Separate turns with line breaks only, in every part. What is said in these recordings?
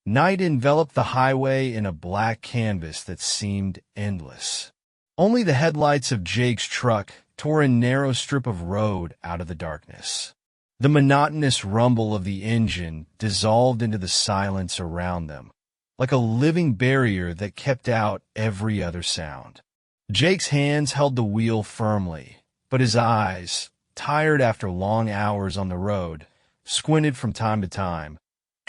Night enveloped the highway in a black canvas that seemed endless. Only the headlights of Jake's truck tore a narrow strip of road out of the darkness. The monotonous rumble of the engine dissolved into the silence around them, like a living barrier that kept out every other sound. Jake's hands held the wheel firmly, but his eyes, tired after long hours on the road, squinted from time to time,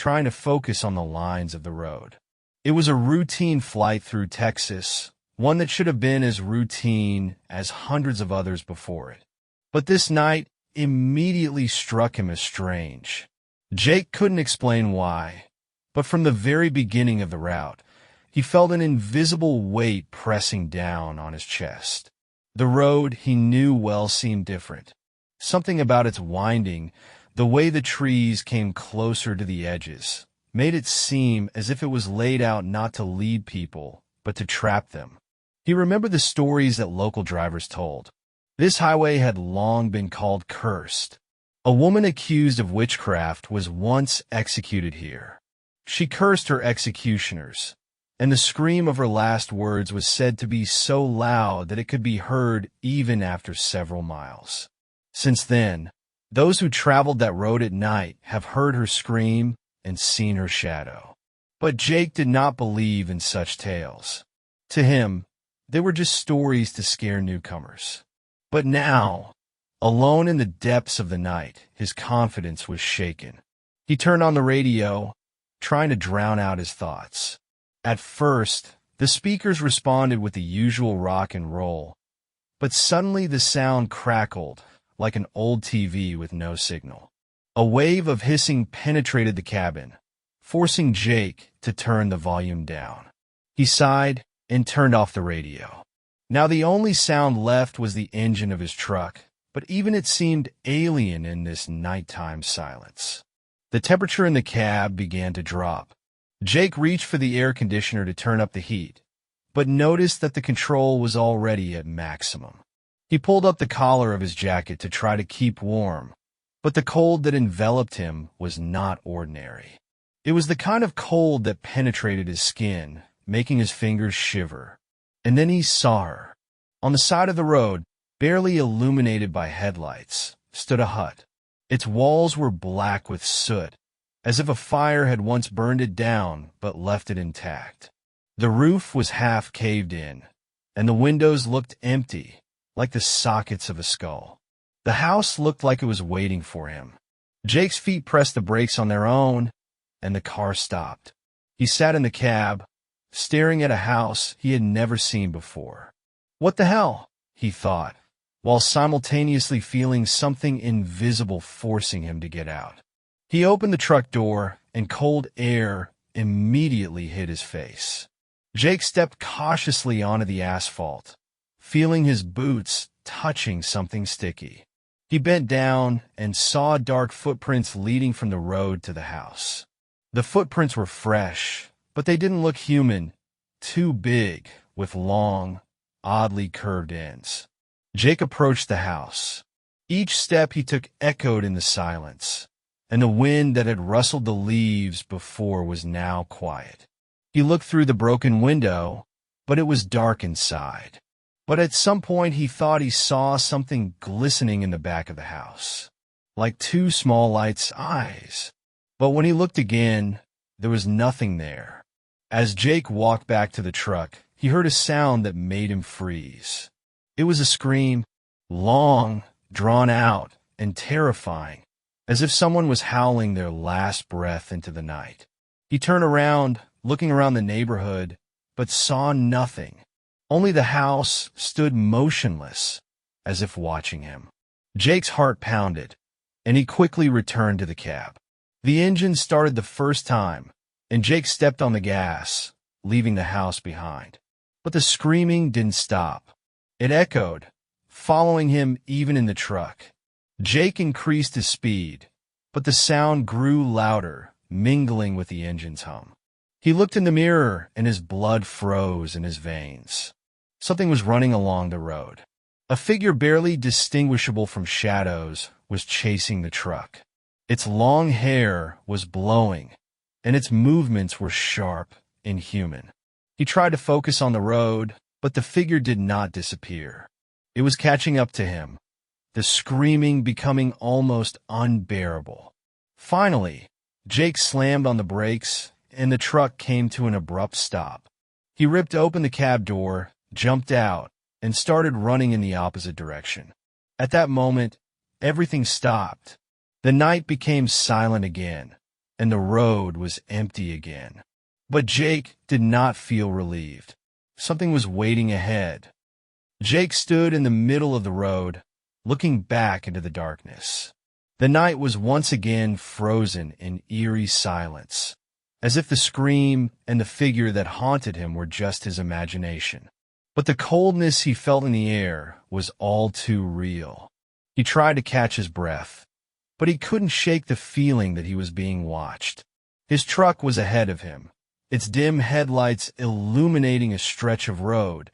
trying to focus on the lines of the road. It was a routine flight through Texas, one that should have been as routine as hundreds of others before it. But this night immediately struck him as strange. Jake couldn't explain why, but from the very beginning of the route, he felt an invisible weight pressing down on his chest. The road he knew well seemed different. Something about its winding, the way the trees came closer to the edges, made it seem as if it was laid out not to lead people, but to trap them. He remembered the stories that local drivers told. This highway had long been called cursed. A woman accused of witchcraft was once executed here. She cursed her executioners, and the scream of her last words was said to be so loud that it could be heard even after several miles. Since then, those who traveled that road at night have heard her scream and seen her shadow. But Jake did not believe in such tales. To him, they were just stories to scare newcomers. But now, alone in the depths of the night, his confidence was shaken. He turned on the radio, trying to drown out his thoughts. At first, the speakers responded with the usual rock and roll, but suddenly the sound crackled, like an old TV with no signal. A wave of hissing penetrated the cabin, forcing Jake to turn the volume down. He sighed and turned off the radio. Now the only sound left was the engine of his truck, but even it seemed alien in this nighttime silence. The temperature in the cab began to drop. Jake reached for the air conditioner to turn up the heat, but noticed that the control was already at maximum. He pulled up the collar of his jacket to try to keep warm, but the cold that enveloped him was not ordinary. It was the kind of cold that penetrated his skin, making his fingers shiver. And then he saw her. On the side of the road, barely illuminated by headlights, stood a hut. Its walls were black with soot, as if a fire had once burned it down but left it intact. The roof was half caved in, and the windows looked empty, like the sockets of a skull. The house looked like it was waiting for him. Jake's feet pressed the brakes on their own, and the car stopped. He sat in the cab, staring at a house he had never seen before. What the hell? He thought, while simultaneously feeling something invisible forcing him to get out. He opened the truck door, and cold air immediately hit his face. Jake stepped cautiously onto the asphalt, feeling his boots touching something sticky. He bent down and saw dark footprints leading from the road to the house. The footprints were fresh, but they didn't look human, too big, with long, oddly curved ends. Jake approached the house. Each step he took echoed in the silence, and the wind that had rustled the leaves before was now quiet. He looked through the broken window, but it was dark inside. But at some point he thought he saw something glistening in the back of the house, like two small lights' eyes. But when he looked again, there was nothing there. As Jake walked back to the truck, he heard a sound that made him freeze. It was a scream, long, drawn out, and terrifying, as if someone was howling their last breath into the night. He turned around, looking around the neighborhood, but saw nothing. Only the house stood motionless, as if watching him. Jake's heart pounded, and he quickly returned to the cab. The engine started the first time, and Jake stepped on the gas, leaving the house behind. But the screaming didn't stop. It echoed, following him even in the truck. Jake increased his speed, but the sound grew louder, mingling with the engine's hum. He looked in the mirror, and his blood froze in his veins. Something was running along the road. A figure barely distinguishable from shadows was chasing the truck. Its long hair was blowing, and its movements were sharp and human. He tried to focus on the road, but the figure did not disappear. It was catching up to him, the screaming becoming almost unbearable. Finally, Jake slammed on the brakes, and the truck came to an abrupt stop. He ripped open the cab door, jumped out, and started running in the opposite direction. At that moment, everything stopped. The night became silent again, and the road was empty again. But Jake did not feel relieved. Something was waiting ahead. Jake stood in the middle of the road, looking back into the darkness. The night was once again frozen in eerie silence, as if the scream and the figure that haunted him were just his imagination. But the coldness he felt in the air was all too real. He tried to catch his breath, but he couldn't shake the feeling that he was being watched. His truck was ahead of him, its dim headlights illuminating a stretch of road,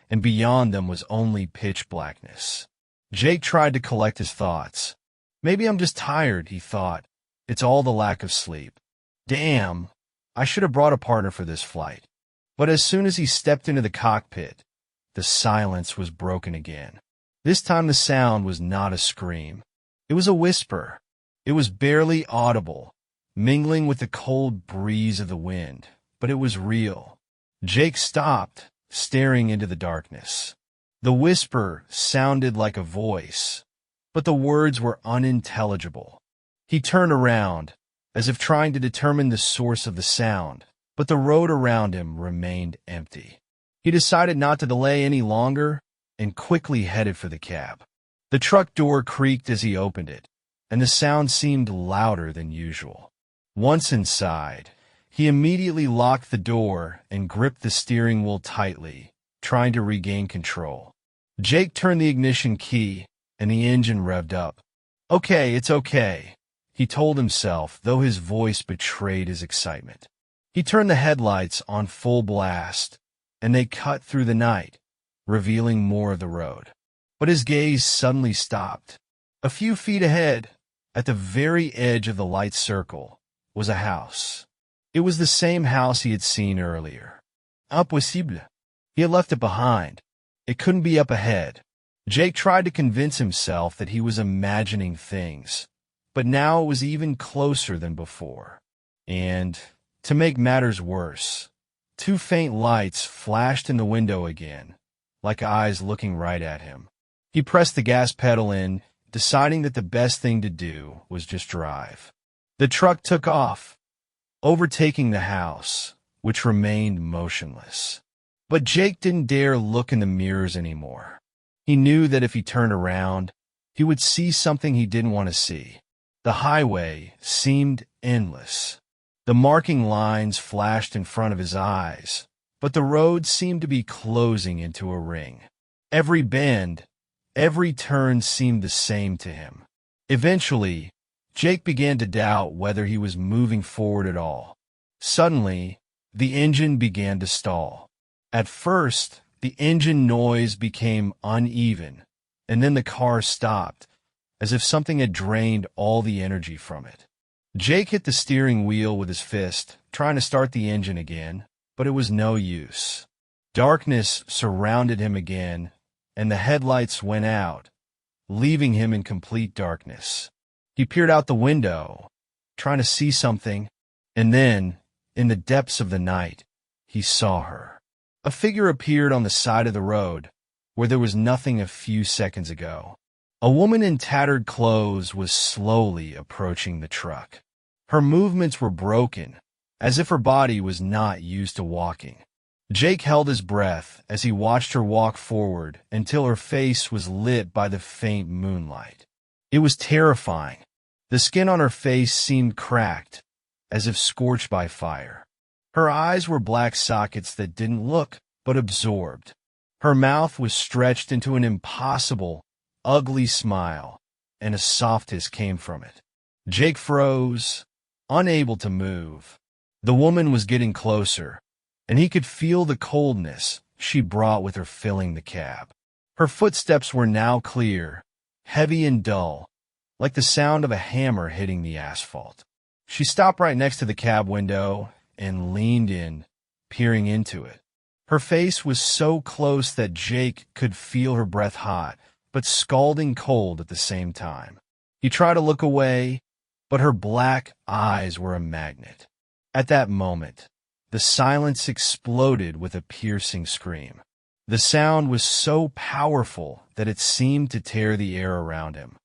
and beyond them was only pitch blackness. Jake tried to collect his thoughts. Maybe I'm just tired, he thought. It's all the lack of sleep. Damn, I should have brought a partner for this flight. But as soon as he stepped into the cockpit, the silence was broken again. This time the sound was not a scream. It was a whisper. It was barely audible, mingling with the cold breeze of the wind, but it was real. Jake stopped, staring into the darkness. The whisper sounded like a voice, but the words were unintelligible. He turned around, as if trying to determine the source of the sound, but the road around him remained empty. He decided not to delay any longer and quickly headed for the cab. The truck door creaked as he opened it, and the sound seemed louder than usual. Once inside, he immediately locked the door and gripped the steering wheel tightly, trying to regain control. Jake turned the ignition key, and the engine revved up. "Okay, it's okay," he told himself, though his voice betrayed his excitement. He turned the headlights on full blast, and they cut through the night, revealing more of the road. But his gaze suddenly stopped. A few feet ahead, at the very edge of the light circle, was a house. It was the same house he had seen earlier. Impossible. He had left it behind. It couldn't be up ahead. Jake tried to convince himself that he was imagining things, but now it was even closer than before. And, to make matters worse, two faint lights flashed in the window again, like eyes looking right at him. He pressed the gas pedal in, deciding that the best thing to do was just drive. The truck took off, overtaking the house, which remained motionless. But Jake didn't dare look in the mirrors anymore. He knew that if he turned around, he would see something he didn't want to see. The highway seemed endless. The marking lines flashed in front of his eyes, but the road seemed to be closing into a ring. Every bend, every turn seemed the same to him. Eventually, Jake began to doubt whether he was moving forward at all. Suddenly, the engine began to stall. At first, the engine noise became uneven, and then the car stopped, as if something had drained all the energy from it. Jake hit the steering wheel with his fist, trying to start the engine again, but it was no use. Darkness surrounded him again, and the headlights went out, leaving him in complete darkness. He peered out the window, trying to see something, and then, in the depths of the night, he saw her. A figure appeared on the side of the road, where there was nothing a few seconds ago. A woman in tattered clothes was slowly approaching the truck. Her movements were broken, as if her body was not used to walking. Jake held his breath as he watched her walk forward until her face was lit by the faint moonlight. It was terrifying. The skin on her face seemed cracked, as if scorched by fire. Her eyes were black sockets that didn't look, but absorbed. Her mouth was stretched into an impossible, ugly smile, and a soft hiss came from it. Jake froze, unable to move. The woman was getting closer, and he could feel the coldness she brought with her filling the cab. Her footsteps were now clear, heavy and dull, like the sound of a hammer hitting the asphalt. She stopped right next to the cab window and leaned in, peering into it. Her face was so close that Jake could feel her breath hot, but scalding cold at the same time. He tried to look away, but her black eyes were a magnet. At that moment, the silence exploded with a piercing scream. The sound was so powerful that it seemed to tear the air around him.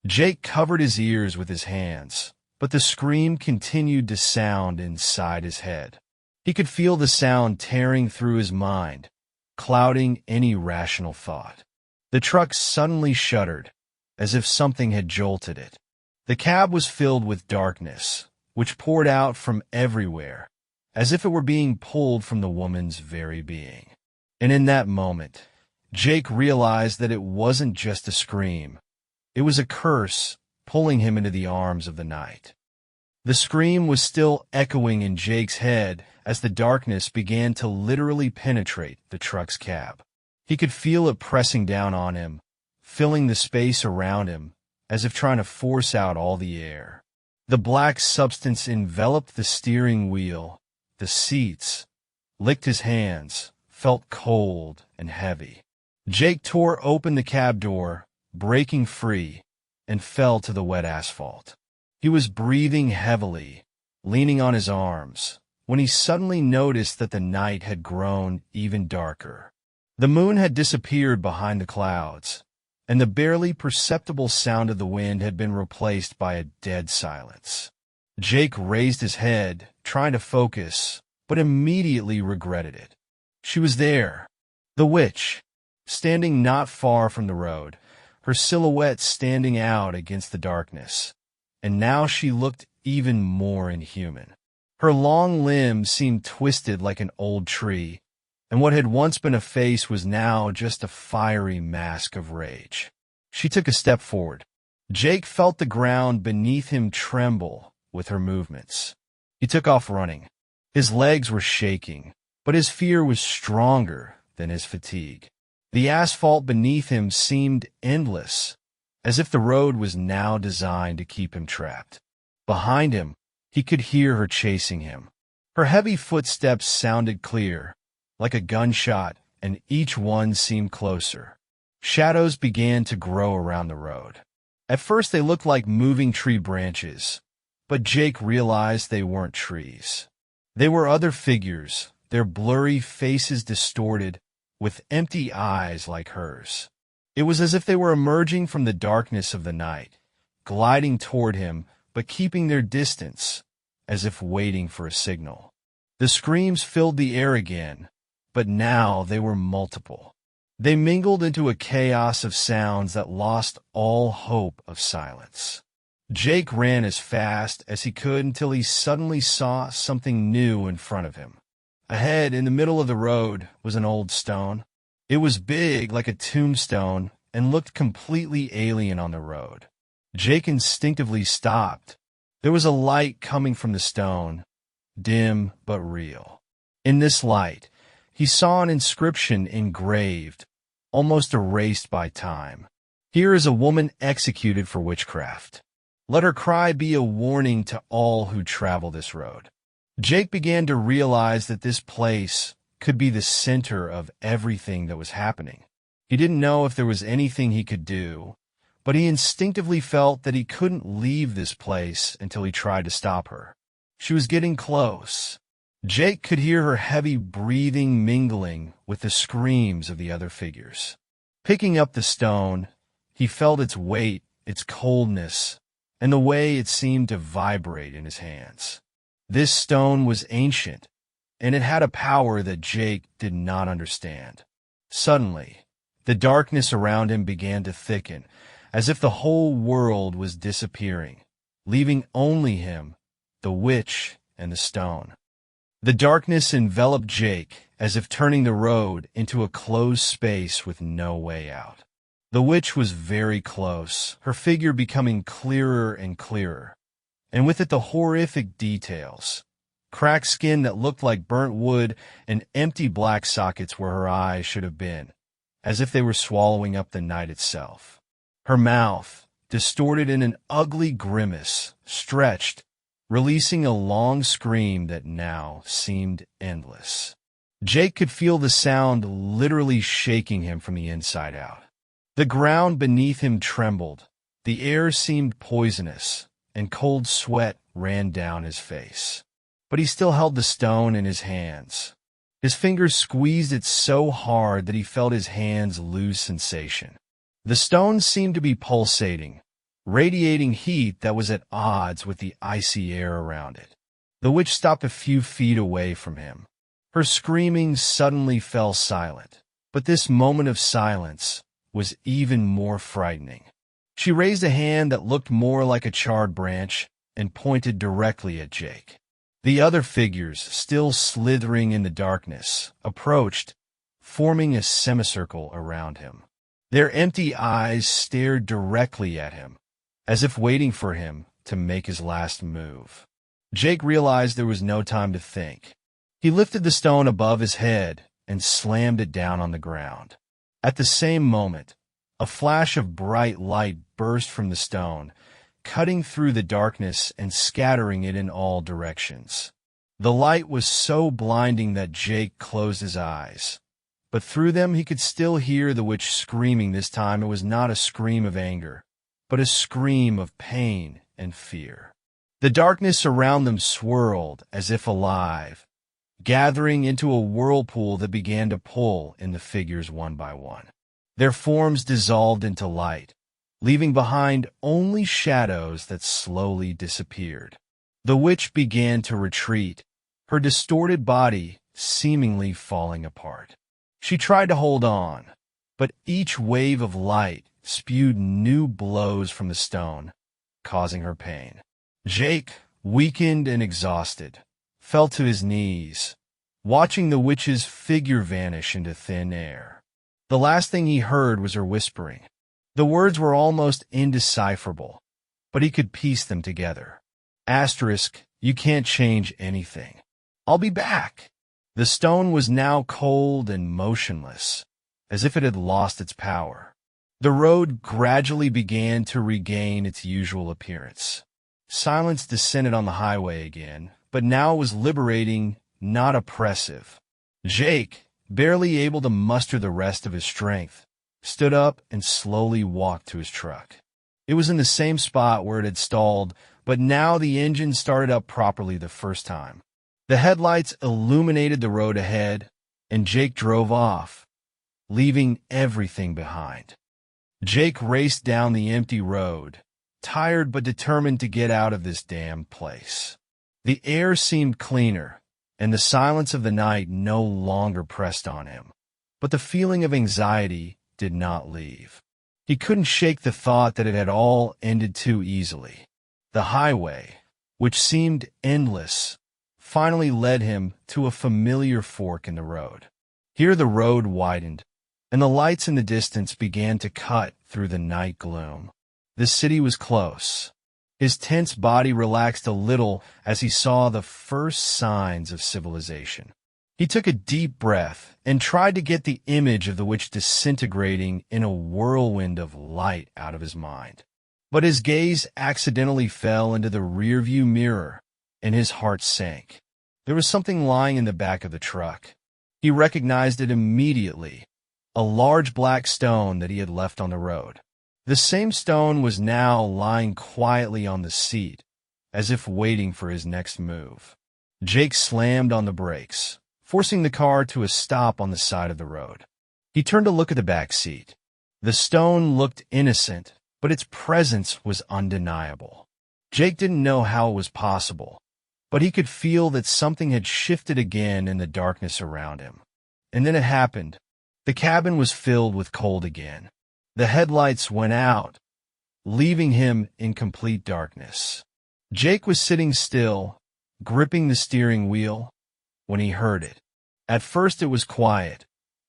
Jake covered his ears with his hands, but the scream continued to sound inside his head. He could feel the sound tearing through his mind, clouding any rational thought. The truck suddenly shuddered, as if something had jolted it. The cab was filled with darkness, which poured out from everywhere, as if it were being pulled from the woman's very being. And in that moment, Jake realized that it wasn't just a scream. It was a curse pulling him into the arms of the night. The scream was still echoing in Jake's head as the darkness began to literally penetrate the truck's cab. He could feel it pressing down on him, filling the space around him, as if trying to force out all the air. The black substance enveloped the steering wheel, the seats, licked his hands, felt cold and heavy. Jake tore open the cab door, breaking free, and fell to the wet asphalt. He was breathing heavily, leaning on his arms, when he suddenly noticed that the night had grown even darker. The moon had disappeared behind the clouds, and the barely perceptible sound of the wind had been replaced by a dead silence. Jake raised his head, trying to focus, but immediately regretted it. She was there, the witch, standing not far from the road, her silhouette standing out against the darkness. And now she looked even more inhuman. Her long limbs seemed twisted like an old tree, and what had once been a face was now just a fiery mask of rage. She took a step forward. Jake felt the ground beneath him tremble with her movements. He took off running. His legs were shaking, but his fear was stronger than his fatigue. The asphalt beneath him seemed endless, as if the road was now designed to keep him trapped. Behind him, he could hear her chasing him. Her heavy footsteps sounded clear, like a gunshot, and each one seemed closer. Shadows began to grow around the road. At first they looked like moving tree branches, but Jake realized they weren't trees. They were other figures, their blurry faces distorted, with empty eyes like hers. It was as if they were emerging from the darkness of the night, gliding toward him, but keeping their distance, as if waiting for a signal. The screams filled the air again, but now they were multiple. They mingled into a chaos of sounds that lost all hope of silence. Jake ran as fast as he could until he suddenly saw something new in front of him. Ahead, in the middle of the road, was an old stone. It was big like a tombstone and looked completely alien on the road. Jake instinctively stopped. There was a light coming from the stone, dim but real. In this light, he saw an inscription engraved, almost erased by time. Here is a woman executed for witchcraft. Let her cry be a warning to all who travel this road. Jake began to realize that this place could be the center of everything that was happening. He didn't know if there was anything he could do, but he instinctively felt that he couldn't leave this place until he tried to stop her. She was getting close. Jake could hear her heavy breathing mingling with the screams of the other figures. Picking up the stone, he felt its weight, its coldness, and the way it seemed to vibrate in his hands. This stone was ancient, and it had a power that Jake did not understand. Suddenly, the darkness around him began to thicken, as if the whole world was disappearing, leaving only him, the witch, and the stone. The darkness enveloped Jake, as if turning the road into a closed space with no way out. The witch was very close, her figure becoming clearer and clearer, and with it the horrific details. Cracked skin that looked like burnt wood and empty black sockets where her eyes should have been, as if they were swallowing up the night itself. Her mouth, distorted in an ugly grimace, stretched, releasing a long scream that now seemed endless. Jake could feel the sound literally shaking him from the inside out. The ground beneath him trembled, the air seemed poisonous, and cold sweat ran down his face. But he still held the stone in his hands. His fingers squeezed it so hard that he felt his hands lose sensation. The stone seemed to be pulsating, radiating heat that was at odds with the icy air around it. The witch stopped a few feet away from him. Her screaming suddenly fell silent, but this moment of silence was even more frightening. She raised a hand that looked more like a charred branch and pointed directly at Jake. The other figures, still slithering in the darkness, approached, forming a semicircle around him. Their empty eyes stared directly at him, as if waiting for him to make his last move. Jake realized there was no time to think. He lifted the stone above his head and slammed it down on the ground. At the same moment, a flash of bright light burst from the stone, cutting through the darkness and scattering it in all directions. The light was so blinding that Jake closed his eyes. But through them he could still hear the witch screaming. This time it was not a scream of anger, but a scream of pain and fear. The darkness around them swirled as if alive, gathering into a whirlpool that began to pull in the figures one by one. Their forms dissolved into light, leaving behind only shadows that slowly disappeared. The witch began to retreat, her distorted body seemingly falling apart. She tried to hold on, but each wave of light spewed new blows from the stone, causing her pain. Jake, weakened and exhausted, fell to his knees, watching the witch's figure vanish into thin air. The last thing he heard was her whispering. The words were almost indecipherable, but he could piece them together. Asterisk, you can't change anything. I'll be back. The stone was now cold and motionless, as if it had lost its power. The road gradually began to regain its usual appearance. Silence descended on the highway again, but now it was liberating, not oppressive. Jake, barely able to muster the rest of his strength, stood up and slowly walked to his truck. It was in the same spot where it had stalled, but now the engine started up properly the first time. The headlights illuminated the road ahead, and Jake drove off, leaving everything behind. Jake raced down the empty road, tired but determined to get out of this damned place. The air seemed cleaner, and the silence of the night no longer pressed on him. But the feeling of anxiety did not leave. He couldn't shake the thought that it had all ended too easily. The highway, which seemed endless, finally led him to a familiar fork in the road. Here the road widened, and the lights in the distance began to cut through the night gloom. The city was close. His tense body relaxed a little as he saw the first signs of civilization. He took a deep breath and tried to get the image of the witch disintegrating in a whirlwind of light out of his mind. But his gaze accidentally fell into the rearview mirror, and his heart sank. There was something lying in the back of the truck. He recognized it immediately, a large black stone that he had left on the road. The same stone was now lying quietly on the seat, as if waiting for his next move. Jake slammed on the brakes, forcing the car to a stop on the side of the road. He turned to look at the back seat. The stone looked innocent, but its presence was undeniable. Jake didn't know how it was possible, but he could feel that something had shifted again in the darkness around him. And then it happened. The cabin was filled with cold again. The headlights went out, leaving him in complete darkness. Jake was sitting still, gripping the steering wheel, when he heard it. At first it was quiet,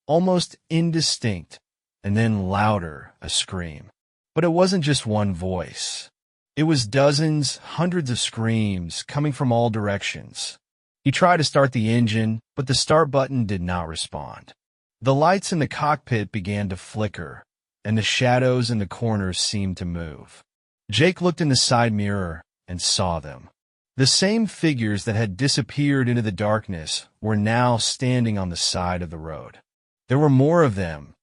almost indistinct, and then louder, a scream. But it wasn't just one voice. It was dozens, hundreds of screams coming from all directions. He tried to start the engine, but the start button did not respond. The lights in the cockpit began to flicker, and the shadows in the corners seemed to move. Jake looked in the side mirror and saw them. The same figures that had disappeared into the darkness were now standing on the side of the road. There were more of them,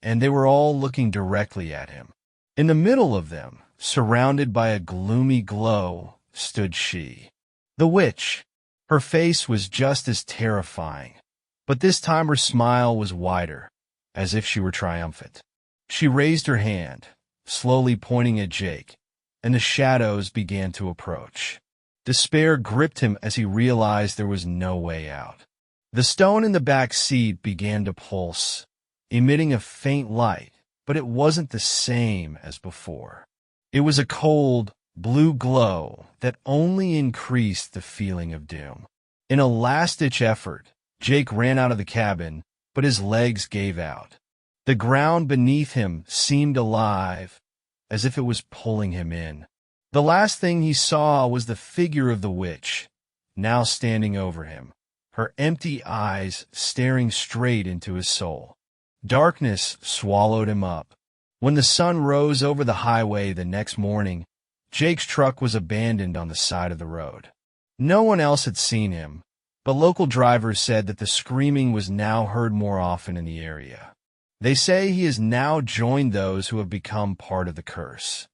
and they were all looking directly at him. In the middle of them, surrounded by a gloomy glow, stood she, the witch. Her face was just as terrifying, but this time her smile was wider, as if she were triumphant. She raised her hand, slowly pointing at Jake, and the shadows began to approach. Despair gripped him as he realized there was no way out. The stone in the back seat began to pulse, emitting a faint light, but it wasn't the same as before. It was a cold, blue glow that only increased the feeling of doom. In a last-ditch effort, Jake ran out of the cabin, but his legs gave out. The ground beneath him seemed alive, as if it was pulling him in. The last thing he saw was the figure of the witch, now standing over him, her empty eyes staring straight into his soul. Darkness swallowed him up. When the sun rose over the highway the next morning, Jake's truck was abandoned on the side of the road. No one else had seen him, but local drivers said that the screaming was now heard more often in the area. They say he has now joined those who have become part of the curse.